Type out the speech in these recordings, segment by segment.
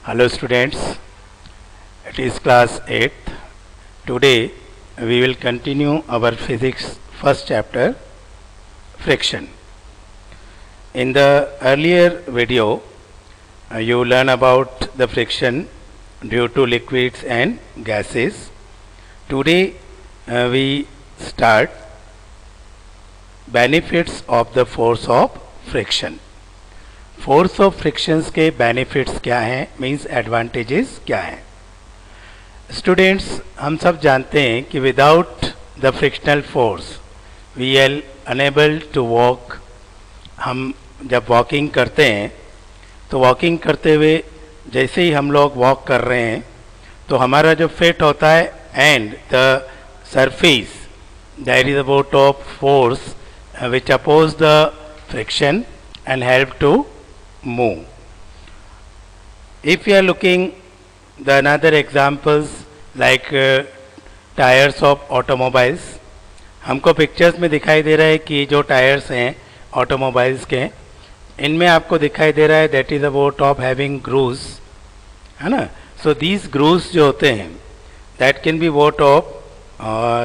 Hello students, it is class 8th. Today we will continue our physics first chapter, friction. In the earlier video you learn about the friction due to liquids and gases. Today we start benefits of the force of friction. Force of frictions के benefits क्या हैं, means advantages क्या हैं. Students, हम सब जानते हैं कि without the frictional force we are unable to walk. हम जब वॉकिंग करते हैं तो वॉकिंग करते हुए जैसे ही हम लोग वॉक कर रहे हैं तो हमारा जो फिट होता है and the surface there is about of force which oppose the friction and help to move. If we are looking the another examples like tires of automobiles, हमको पिक्चर्स में दिखाई दे रहा है कि जो टायर्स हैं ऑटोमोबाइल्स के, इनमें आपको दिखाई दे रहा है that is about of having grooves, है ना. सो दीज ग्रूव्स जो होते हैं that can be vote of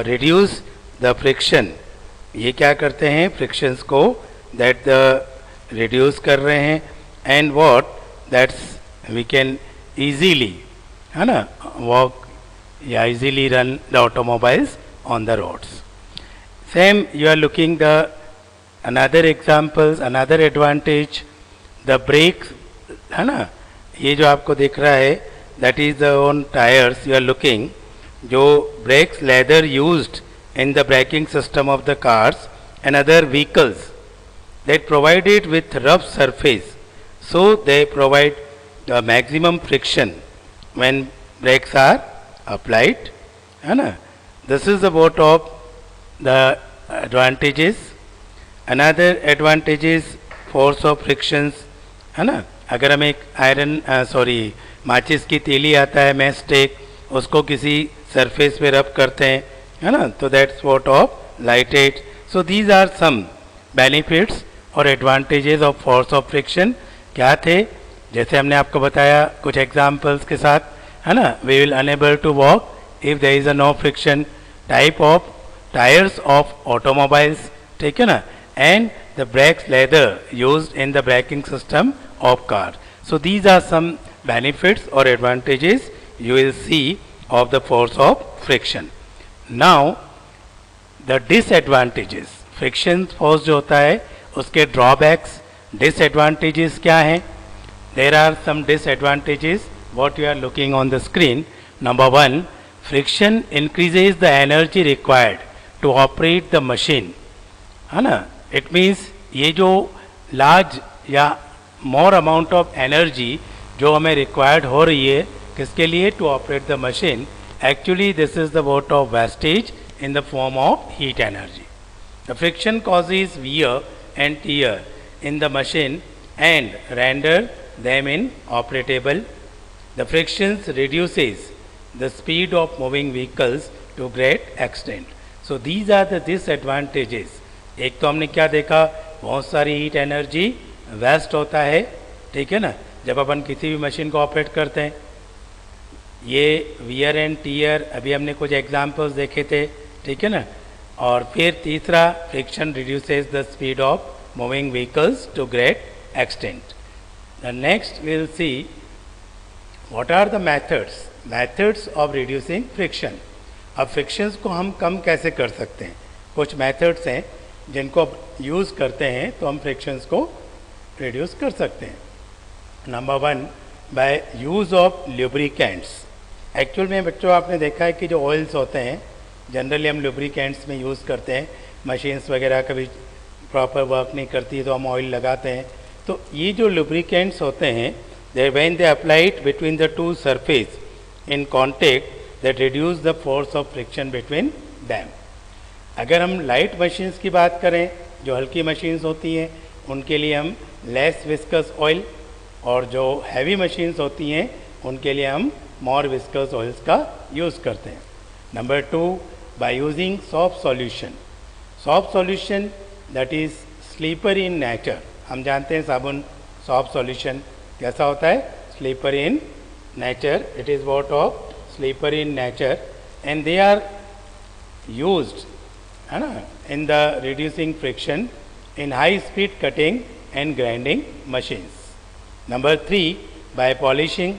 reduce the friction. ये क्या करते हैं, फ्रिक्शंस को दैट द रिड्यूस कर रहे हैं and what that's we can easily, है ना, वॉक या easily run the automobiles on the roads. Same you are looking the another examples, another advantage the brakes, है ना. ये जो आपको दिख रहा है that is the own tyres you are looking, जो brakes leather used in the braking system of the cars and other vehicles that provide it with rough surface, so they provide the maximum friction when brakes are applied, है ना. This is about of the advantages. Another advantage is force of frictions, है ना. अगर हम एक iron माचिस की तीली आता है, मैच स्टिक, उसको किसी सरफेस पे रब करते हैं, है ना, तो that's what of lighted. So these are some benefits और advantages of force of friction. क्या थे, जैसे हमने आपको बताया कुछ एग्जांपल्स के साथ, है ना. We will enable to walk if there is a no friction. Type of tyres of automobiles, ठीक है ना, and the brakes leather used in the braking system of car. So these are some benefits और advantages you will see of the force of friction. Now the disadvantages, friction force जो होता है उसके drawbacks, disadvantages क्या हैं. There are some disadvantages what you are looking on the screen. Number 1, friction increases the energy required to operate the machine, है ना. It means ये जो लार्ज या मोर अमाउंट ऑफ एनर्जी जो हमें रिक्वायर्ड हो रही है किसके लिए, to operate the machine, actually this is the vote of wastage in the form of heat energy. The friction causes wear and tear in the machine and render them inoperable. The frictions reduces the speed of moving vehicles to great extent. So these are the disadvantages. एक तो हमने क्या देखा, बहुत सारी heat energy waste होता है, ठीक है ना, जब अपन किसी भी मशीन को ऑपरेट करते हैं. ये वियर एंड टीयर अभी हमने कुछ एग्जांपल्स देखे थे, ठीक है ना. और फिर तीसरा, friction reduces the speed of moving vehicles to great extent. The next will see what are the methods of reducing friction. अब फ्रिक्शंस को हम कम कैसे कर सकते हैं. कुछ मेथड्स हैं जिनको यूज़ करते हैं तो हम फ्रिक्शंस को रिड्यूस कर सकते हैं. Number 1, by use of lubricants. Actual में बच्चों आपने देखा है कि जो ऑयल्स होते हैं जनरली हम लुब्रिकेंट्स में यूज़ करते हैं. मशीन्स वगैरह कभी प्रॉपर वर्क नहीं करती तो हम ऑयल लगाते हैं. तो ये जो लुब्रिकेंट्स होते हैं they when they applied between the two surface in contact that reduce the force of friction between them. अगर हम लाइट मशीन्स की बात करें, जो हल्की मशीन्स होती हैं, उनके लिए हम लेस विस्कस ऑयल, और जो हैवी मशीन्स होती हैं उनके लिए हम मोर विस्कस ऑयल्स का यूज़ करते हैं. Number 2, by using soft solution. Soft solution that is slippery in nature. हम जानते हैं साबुन सॉफ्ट सॉल्यूशन कैसा होता है, slipper in nature, it is what of slippery in nature, and they are used है ना in the reducing friction in high speed cutting and grinding machines. Number 3, by polishing.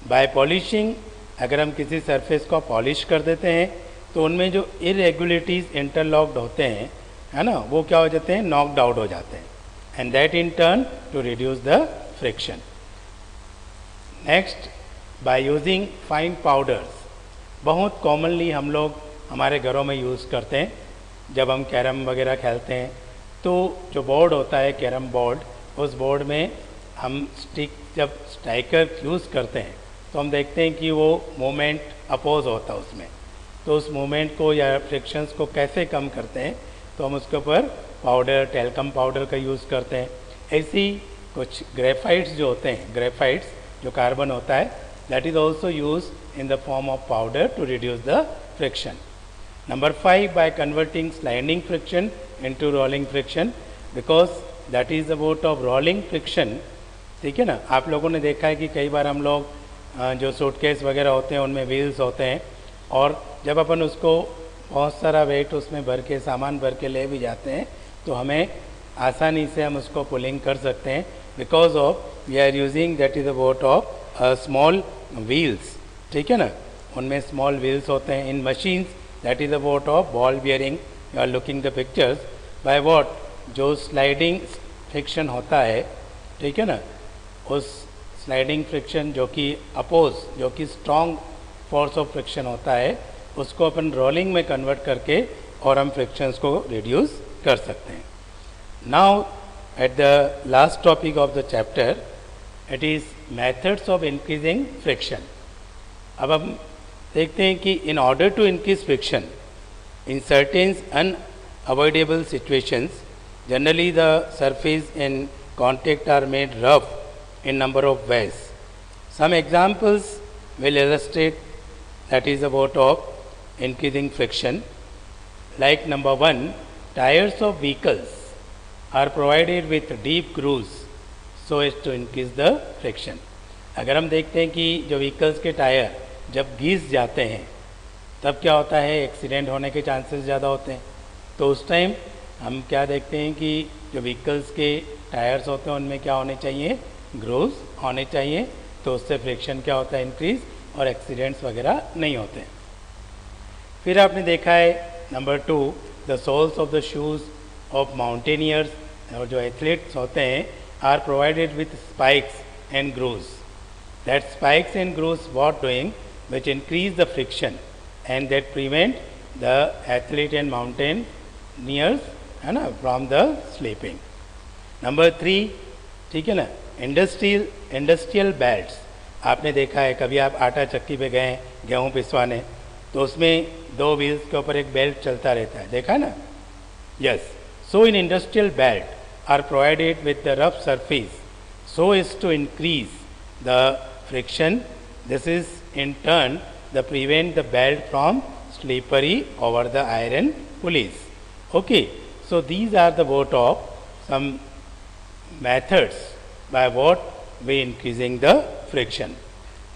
by polishing अगर हम किसी surface को polish कर देते हैं तो उनमें जो इरेगुलरिटीज इंटरलॉक्ड होते हैं है ना वो क्या हो जाते हैं, नॉकड आउट हो जाते हैं, and that in turn to reduce the friction. Next, by using fine powders. बहुत कॉमनली हम लोग हमारे घरों में यूज़ करते हैं. जब हम कैरम वगैरह खेलते हैं तो जो बोर्ड होता है कैरम बोर्ड, उस बोर्ड में हम स्टिक जब स्ट्राइकर यूज़ करते हैं तो हम देखते हैं कि वो मूवमेंट अपोज होता है उसमें. तो उस मूवमेंट को या फ्रिक्शंस को कैसे कम करते हैं तो हम उसके ऊपर पाउडर, टेल्कम पाउडर का यूज़ करते हैं. ऐसी कुछ ग्रेफाइट्स जो होते हैं, ग्रेफाइट्स जो कार्बन होता है, that is also use in the form of powder to reduce the friction. Number 5, by converting sliding friction into rolling friction, because that is about of rolling friction. ठीक है ना. आप लोगों ने देखा है कि कई बार हम लोग जो सूटकेस वगैरह होते हैं उनमें व्हील्स होते हैं, और जब अपन उसको बहुत सारा वेट उसमें भर के, सामान भर के ले भी जाते हैं तो हमें आसानी से हम उसको पुलिंग कर सकते हैं, because of we are using that is about of small wheels. ठीक है ना. उनमें स्मॉल व्हील्स होते हैं in machines. That is about of ball bearing. You are looking the pictures. By what? जो स्लाइडिंग फ्रिक्शन होता है, ठीक है ना, उस स्लाइडिंग फ्रिक्शन जो कि अपोज, जो कि स्ट्रॉन्ग फोर्स ऑफ फ्रिक्शन होता है, उसको अपन रोलिंग में कन्वर्ट करके और हम फ्रिक्शंस को रिड्यूस कर सकते हैं. Now at the last topic of the chapter, it is methods of increasing friction. अब हम देखते हैं कि in order to increase friction in certain unavoidable situations, generally the surface in contact are made rough in number of ways. Some examples will illustrate that is about of increasing friction. Like number 1, tires of vehicles are provided with deep grooves so as to increase the friction. अगर हम देखते हैं कि जो vehicles के tyre जब घिस जाते हैं तब क्या होता है, एक्सीडेंट होने के चांसेस ज़्यादा होते हैं. तो उस टाइम हम क्या देखते हैं कि जो व्हीकल्स के टायर्स होते हैं उनमें क्या होने चाहिए, ग्रूव्स होने चाहिए. तो उससे फ्रिक्शन क्या होता है, इंक्रीज, और एक्सीडेंट्स वगैरह नहीं होते हैं. फिर आपने देखा है number 2, the soles of the shoes of mountaineers, और जो एथलीट्स होते हैं, are provided with spikes and grooves. That spikes and grooves what doing, which increase the friction and that prevent the athlete and mountaineers है ना from the slipping. Number 3, ठीक है ना, industrial belts. आपने देखा है कभी आप आटा चक्की पे गए गेहूँ पिसवाने तो उसमें 2 व्हील्स के ऊपर एक बेल्ट चलता रहता है, देखा ना. Yes. So in industrial belt are provided with the rough surface so as to increase the friction. This is in turn the prevent the belt from slippery over the iron pulleys. Okay, so these are the what of some methods by what we increasing the friction.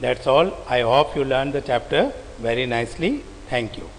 That's all. I hope you learned the chapter very nicely. Thank you.